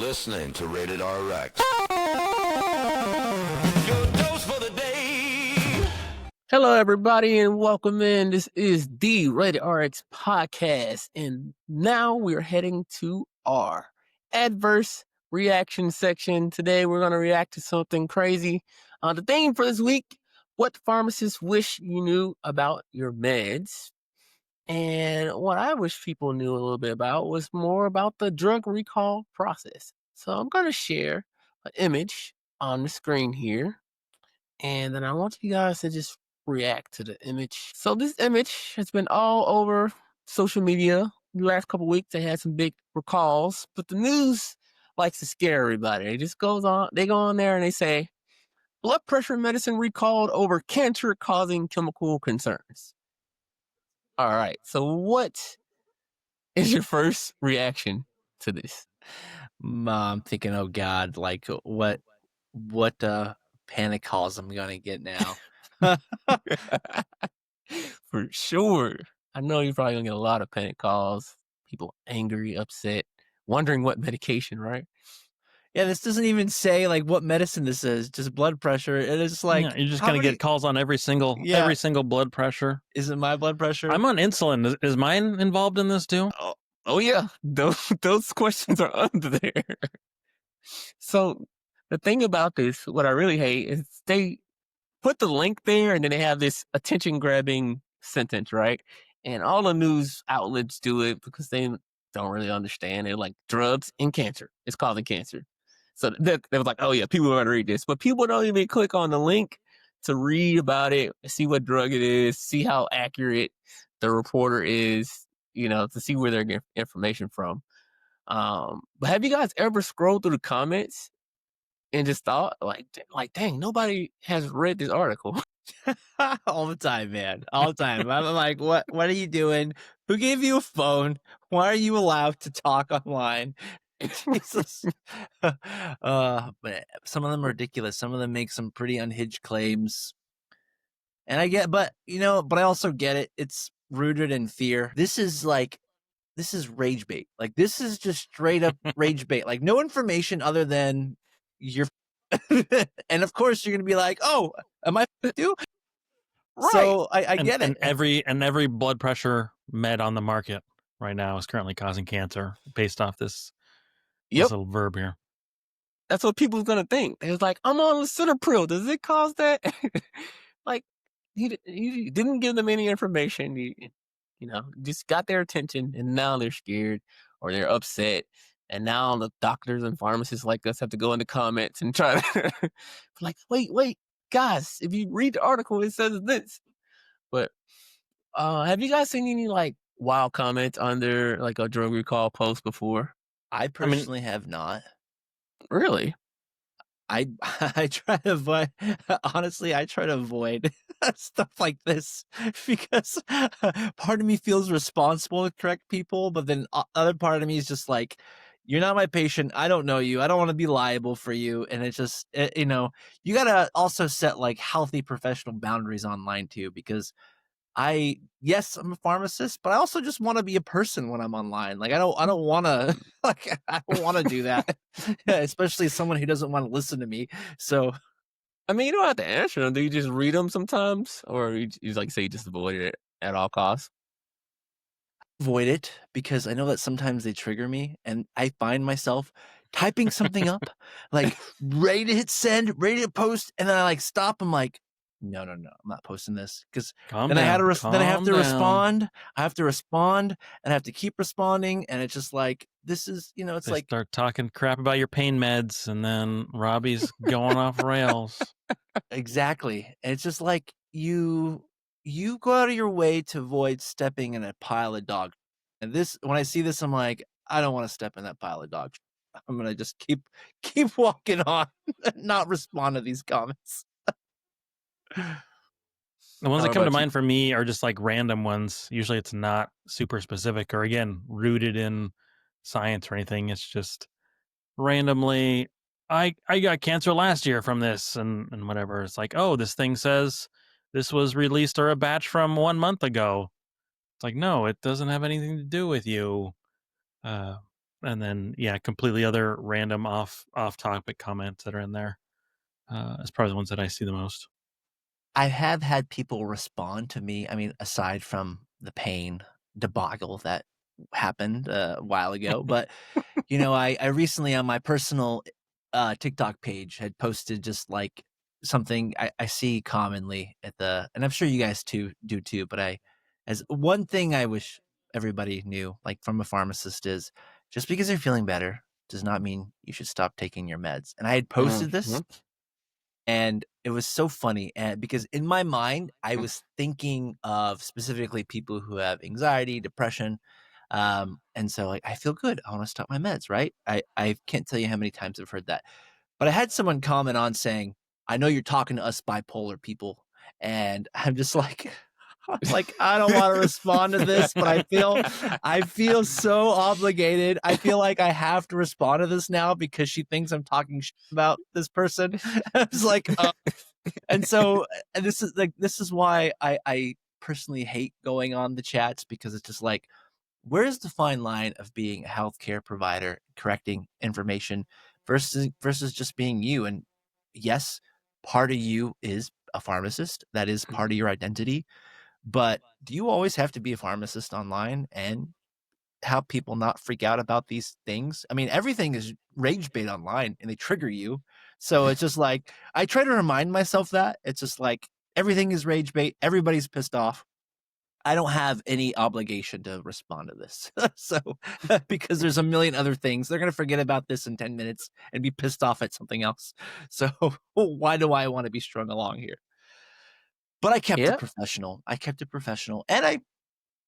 listening to Rated RX. Your dose for the day. Hello, everybody, and welcome in. This is the Rated RX podcast, and now we're heading to our adverse reaction section. Today, we're going to react to something crazy. The theme for this week: what pharmacists wish you knew about your meds. And what I wish people knew a little bit about was more about the drug recall process. So I'm going to share an image on the screen here, and then I want you guys to just react to the image. So this image has been all over social media the last couple weeks. They had some big recalls, but the news likes to scare everybody. It just goes on. They go on there and they say, blood pressure medicine recalled over cancer-causing chemical concerns. All right. So what is your first reaction to this? I'm thinking, oh God, like what panic calls I'm gonna get now. For sure. I know you're probably gonna get a lot of panic calls, people angry, upset, wondering what medication, right? Yeah, this doesn't even say like what medicine this is, just blood pressure. It is like you're just gonna get calls on every single blood pressure. Is it my blood pressure? I'm on insulin. Is mine involved in this too? Oh yeah. Those questions are under there. So the thing about this, what I really hate is they put the link there and then they have this attention grabbing sentence, right? And all the news outlets do it because they don't really understand. They're like, drugs and cancer. It's causing cancer. So they was like, oh yeah, people are going to read this. But people don't even click on the link to read about it, see what drug it is, see how accurate the reporter is, to see where they're getting information from. But have you guys ever scrolled through the comments and just thought, like, dang, nobody has read this article? All the time, man. All the time. I'm like, what are you doing? Who gave you a phone? Why are you allowed to talk online? Jesus. But some of them are ridiculous. Some of them make some pretty unhinged claims. And I get, but I also get it. It's rooted in fear. This is rage bait. Like, this is just straight up rage bait. Like, no information other than your and of course you're gonna be like, oh, am I too? Right. So I get it. And every blood pressure med on the market right now is currently causing cancer based off this little verb here. That's what people's gonna think. They was like, I'm on lisinopril. Does it cause that? Like, he didn't give them any information. He just got their attention, and now they're scared or they're upset. And now the doctors and pharmacists like us have to go in the comments and try to like, wait, guys, if you read the article, it says this. But have you guys seen any like wild comments under like a drug recall post before? I personally have not. Really? I try to avoid, honestly, I try to avoid stuff like this because part of me feels responsible to correct people, but then other part of me is just like, you're not my patient. I don't know you. I don't want to be liable for you. And it's just, you got to also set like healthy professional boundaries online too, because yes, I'm a pharmacist, but I also just want to be a person when I'm online. Like, I don't want to, I don't want to do that, especially someone who doesn't want to listen to me. So, I mean, you don't have to answer them. Do you just read them sometimes? Or you like say you just avoid it at all costs? Avoid it because I know that sometimes they trigger me and I find myself typing something up, like ready to hit send, ready to post. And then I like stop. I'm like, no, I'm not posting this because then I have to respond. I have to respond and I have to keep responding. And it's just like, this is, it's they like start talking crap about your pain meds and then Robbie's going off rails. Exactly. And it's just like you go out of your way to avoid stepping in a pile of dog. And when I see this, I'm like, I don't want to step in that pile of dog. I'm going to just keep walking on and not respond to these comments. The ones that come to mind for me are just like random ones. Usually it's not super specific or, again, rooted in science or anything. It's just randomly, I got cancer last year from this and whatever. It's like, oh, this thing says this was released or a batch from 1 month ago. It's like, no, it doesn't have anything to do with you. and then completely other random off topic comments that are in there. It's probably the ones that I see the most. I have had people respond to me. I mean, aside from the pain debacle that happened a while ago, but I recently on my personal TikTok page had posted just like something I see commonly and I'm sure you guys do too, but as one thing I wish everybody knew, like from a pharmacist, is just because you're feeling better does not mean you should stop taking your meds. And I had posted this, and it was so funny, and because in my mind I was thinking of specifically people who have anxiety, depression, and so like I feel good, I want to stop my meds, right? I can't tell you how many times I've heard that. But I had someone comment on saying, I know you're talking to us bipolar people, and I'm just like like I don't want to respond to this, but I feel so obligated. I feel like I have to respond to this now because she thinks I'm talking shit about this person. It's like and so and this is why I personally hate going on the chats, because it's just like, where's the fine line of being a healthcare provider, correcting information versus just being you? And yes, part of you is a pharmacist. That is part of your identity. But do you always have to be a pharmacist online and have people not freak out about these things? I mean, everything is rage bait online and they trigger you. So it's just like, I try to remind myself that it's just like everything is rage bait. Everybody's pissed off. I don't have any obligation to respond to this. So because there's a million other things, they're going to forget about this in 10 minutes and be pissed off at something else. So why do I want to be strung along here? But I kept it professional. And I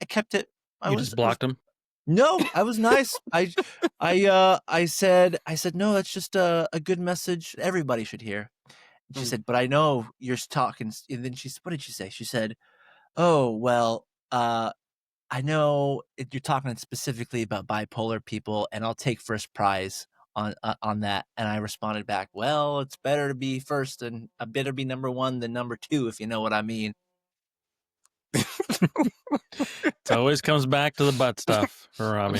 kept it. You just blocked them? No, I was nice. I said, no, that's just a good message everybody should hear. And she said, but I know you're talking. And then what did she say? She said, oh, well, I know you're talking specifically about bipolar people, and I'll take first prize on that. And I responded back, well, it's better to be first and I better be number one than number two, if you know what I mean. It always comes back to the butt stuff for Robbie.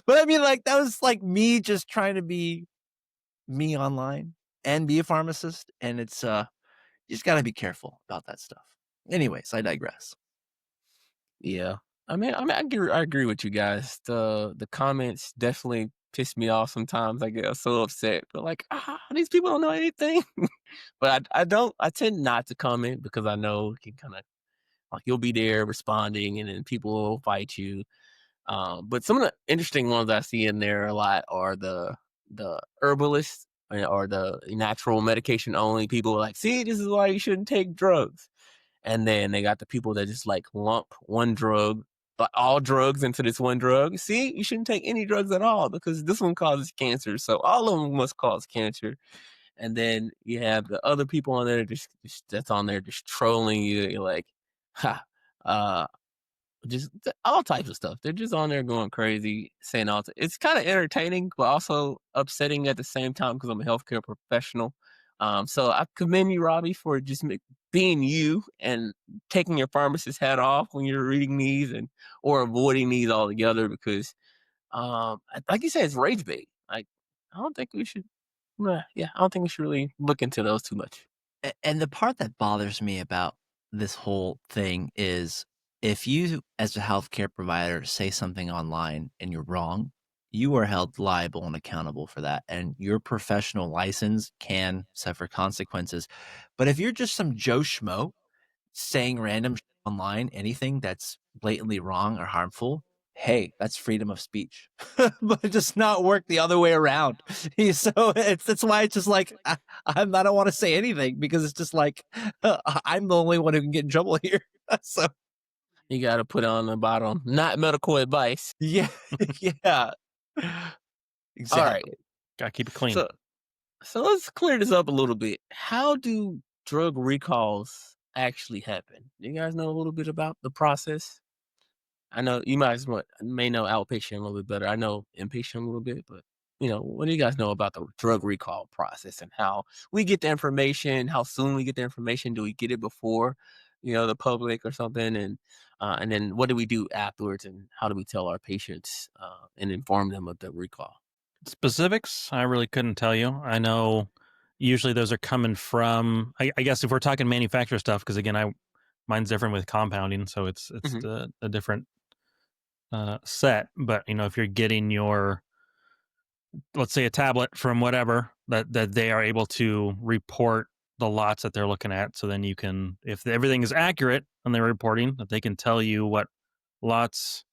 But I mean, like, that was like me just trying to be me online and be a pharmacist. And it's, you just got to be careful about that stuff. Anyways, I digress. Yeah. I agree with you guys. The comments definitely piss me off sometimes. I get so upset. But like, these people don't know anything. But I tend not to comment because I know it can kind of like you'll be there responding and then people will fight you. But some of the interesting ones I see in there a lot are the herbalists or the natural medication only people like, see, this is why you shouldn't take drugs. And then they got the people that just like lump one drug, all drugs into this one drug. See, you shouldn't take any drugs at all because this one causes cancer. So all of them must cause cancer. And then you have the other people on there that's on there just trolling you. You're like, uh, just all types of stuff. They're just on there going crazy, saying it's kind of entertaining, but also upsetting at the same time because I'm a healthcare professional. So I commend you, Robbie, for just being you and taking your pharmacist hat off when you're reading these or avoiding these altogether because, like you said, it's rage bait. Like I don't think we should. I don't think we should really look into those too much. And the part that bothers me about this whole thing is, if you, as a healthcare provider, say something online and you're wrong, you are held liable and accountable for that. And your professional license can suffer consequences. But if you're just some Joe Schmo saying random shit online, anything that's blatantly wrong or harmful, hey, that's freedom of speech. But it does not work the other way around. So that's why it's just like, I don't want to say anything because it's just like, I'm the only one who can get in trouble here. So you got to put on the bottom, not medical advice. yeah, yeah, exactly. All right, Gotta keep it clean. So let's clear this up a little bit. How do drug recalls actually happen? Do you guys know a little bit about the process? I know you may know outpatient a little bit better. I know inpatient a little bit, but what do you guys know about the drug recall process and how we get the information? How soon we get the information? Do we get it before the public or something, and then what do we do afterwards, and how do we tell our patients and inform them of the recall? Specifics, I really couldn't tell you. I know usually those are coming from, I guess if we're talking manufacturer stuff, because again, mine's different with compounding, so it's Hmm. a different set. But if you're getting your, let's say, a tablet from whatever, that they are able to report the lots that they're looking at, so then you can, if everything is accurate on their reporting, that they can tell you what lots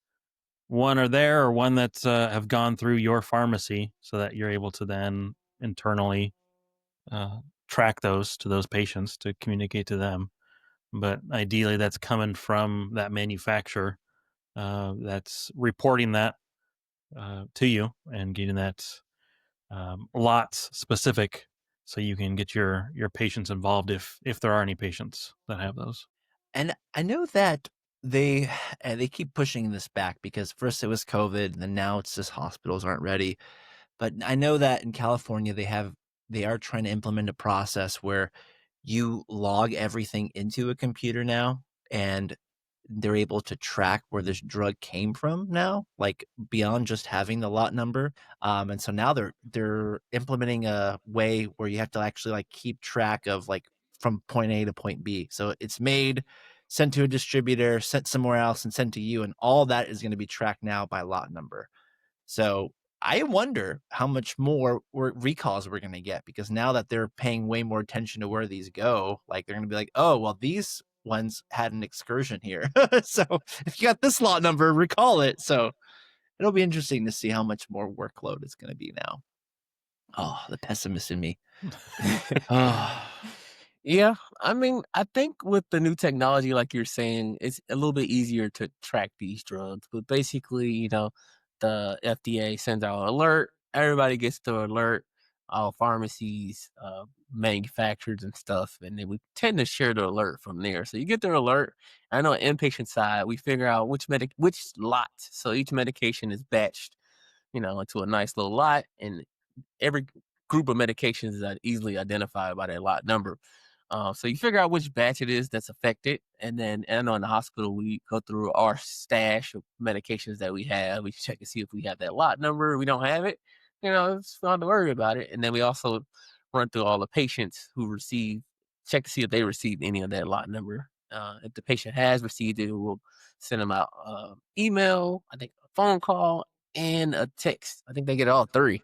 one are there or one that's have gone through your pharmacy, so that you're able to then internally uh, track those to those patients to communicate to them. But ideally, that's coming from that manufacturer that's reporting that to you and getting that lots specific, so you can get your patients involved if there are any patients that have those. And I know that they they keep pushing this back because first it was COVID, and then now it's just hospitals aren't ready. But I know that in California they are trying to implement a process where you log everything into a computer now, and they're able to track where this drug came from now, like beyond just having the lot number. And so now they're implementing a way where you have to actually like keep track of like from point A to point B. So it's made, sent to a distributor, sent somewhere else, and sent to you, and all that is going to be tracked now by lot number. So I wonder how much more recalls we're going to get, because now that they're paying way more attention to where these go, like they're going to be like, oh, well, these ones had an excursion here. So if you got this lot number, recall it. So it'll be interesting to see how much more workload it's going to be now. Oh, the pessimist in me. Oh, Yeah, I mean, I think with the new technology, like you're saying, it's a little bit easier to track these drugs. But basically, the FDA sends out an alert. Everybody gets the alert. All pharmacies, manufacturers, and stuff, and then we tend to share the alert from there. So you get the alert. I know, on inpatient side, we figure out which lot. So each medication is batched, into a nice little lot, and every group of medications is easily identified by that lot number. So you figure out which batch it is that's affected, and then I know in the hospital we go through our stash of medications that we have. We check to see if we have that lot number. If we don't have it, it's not to worry about it. And then we also run through all the patients who check to see if they received any of that lot number. If the patient has received it, we'll send them out email, I think a phone call, and a text. I think they get all three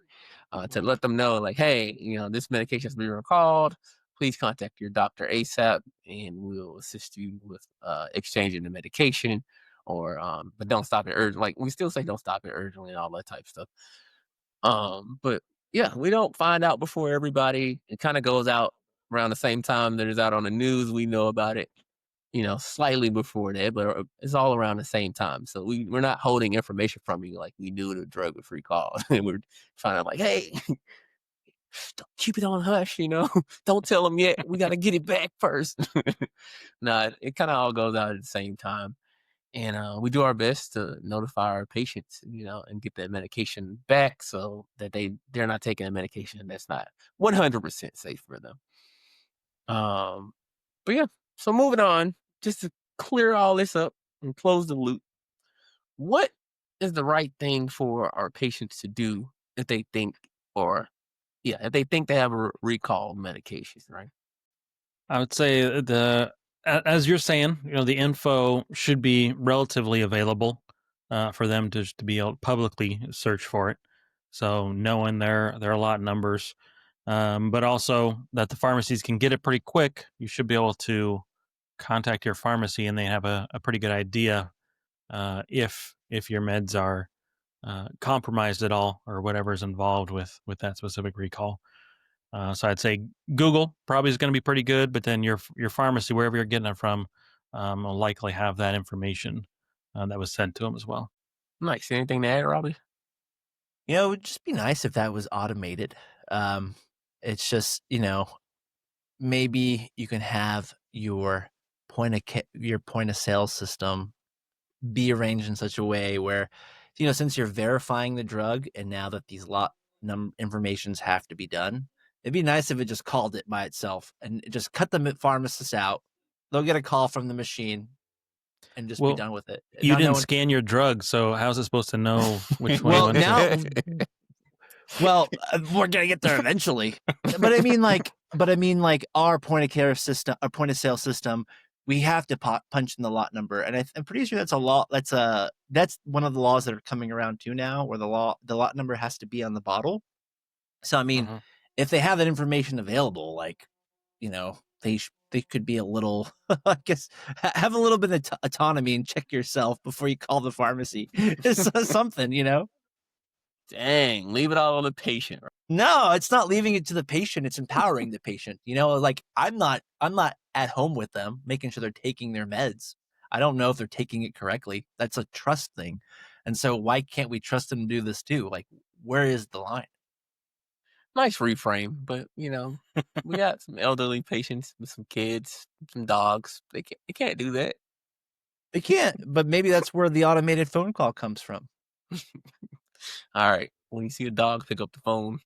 to let them know, like, hey, this medication has been recalled. Please contact your doctor ASAP, and we'll assist you with exchanging the medication. Or, but don't stop it urgent. Like we still say, don't stop it urgently and all that type stuff. But yeah, we don't find out before everybody. It kind of goes out around the same time that it's out on the news. We know about it, slightly before that, but it's all around the same time. So we're not holding information from you like we do the drug with free call. And we're trying to like, hey, don't keep it on hush, don't tell them yet. We got to get it back first. No, it kind of all goes out at the same time. And we do our best to notify our patients, and get that medication back so that they're not taking a medication that's not 100% safe for them. Um, but yeah, so moving on, just to clear all this up and close the loop, what is the right thing for our patients to do if they think, or yeah, if they think they have a recall medications, right? I would say as you're saying, the info should be relatively available for them to be able to publicly search for it. So knowing their lot numbers, but also that the pharmacies can get it pretty quick. You should be able to contact your pharmacy, and they have a pretty good idea if your meds are compromised at all, or whatever's involved with that specific recall. So I'd say Google probably is going to be pretty good, but then your pharmacy, wherever you're getting it from, will likely have that information that was sent to them as well. Nice. Anything to add, Robbie? it would just be nice if that was automated. Um, it's just, maybe you can have your your point of sale system be arranged in such a way where, since you're verifying the drug, and now that these lot informations have to be done, it'd be nice if it just called it by itself and it just cut the pharmacist out, they'll get a call from the machine and just be Well, done with it. You Now, no didn't one- scan your drug, so how's it supposed to know which one you Well, went to? now, well, we're gonna get there eventually. But I mean, like our point of sale system, we have to punch in the lot number, and I'm pretty sure that's a law. That's one of the laws that are coming around too now, where the lot number has to be on the bottle. So I mean, if they have that information available, like, you know, they could be a little, I guess, have a little bit of autonomy and check yourself before you call the pharmacy. It's something, you know. Dang, leave it all on the patient. No, it's not leaving it to the patient. It's empowering the patient. You know, like I'm not at home with them, making sure they're taking their meds. I don't know if they're taking it correctly. That's a trust thing. And so why can't we trust them to do this too? Like, where is the line? Nice reframe, but you know, we got some elderly patients with some kids, some dogs. They can't do that. They can't, but maybe that's where the automated phone call comes from. All right, when you see a dog, pick up the phone.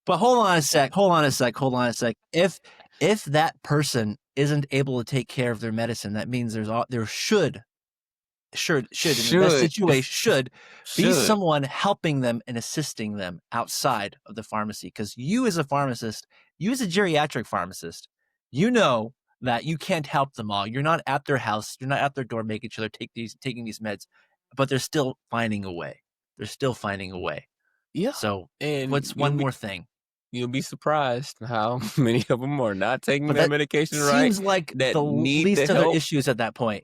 But hold on a sec. If that person isn't able to take care of their medicine, that means there should in the best situation should be someone helping them and assisting them outside of the pharmacy. Because you as a pharmacist, you as a geriatric pharmacist, you know that you can't help them all. You're not at their house. You're not at their door making sure they're taking these meds, but they're still finding a way. Yeah. So And what's one more thing? You'll be surprised how many of them are not taking their medication right. Seems like the least of their issues at that point.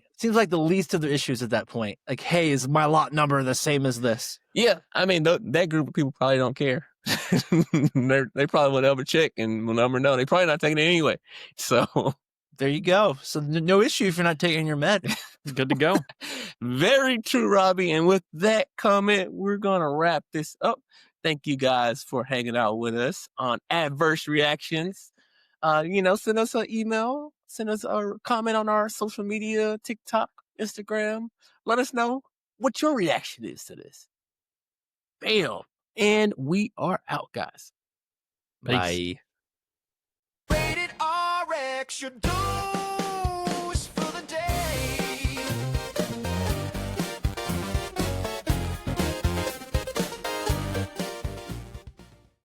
Like, hey, is my lot number the same as this? Yeah, I mean, that group of people probably don't care. They probably would ever check and will never know. They're probably not taking it anyway. So there you go. So no issue if you're not taking your med. Good to go. Very true, Robbie. And with that comment, we're going to wrap this up. Thank you guys for hanging out with us on Adverse Reactions. Send us an email, send us a comment on our social media, TikTok, Instagram. Let us know what your reaction is to this. Bam. And we are out, guys. Bye. Rated RX, you do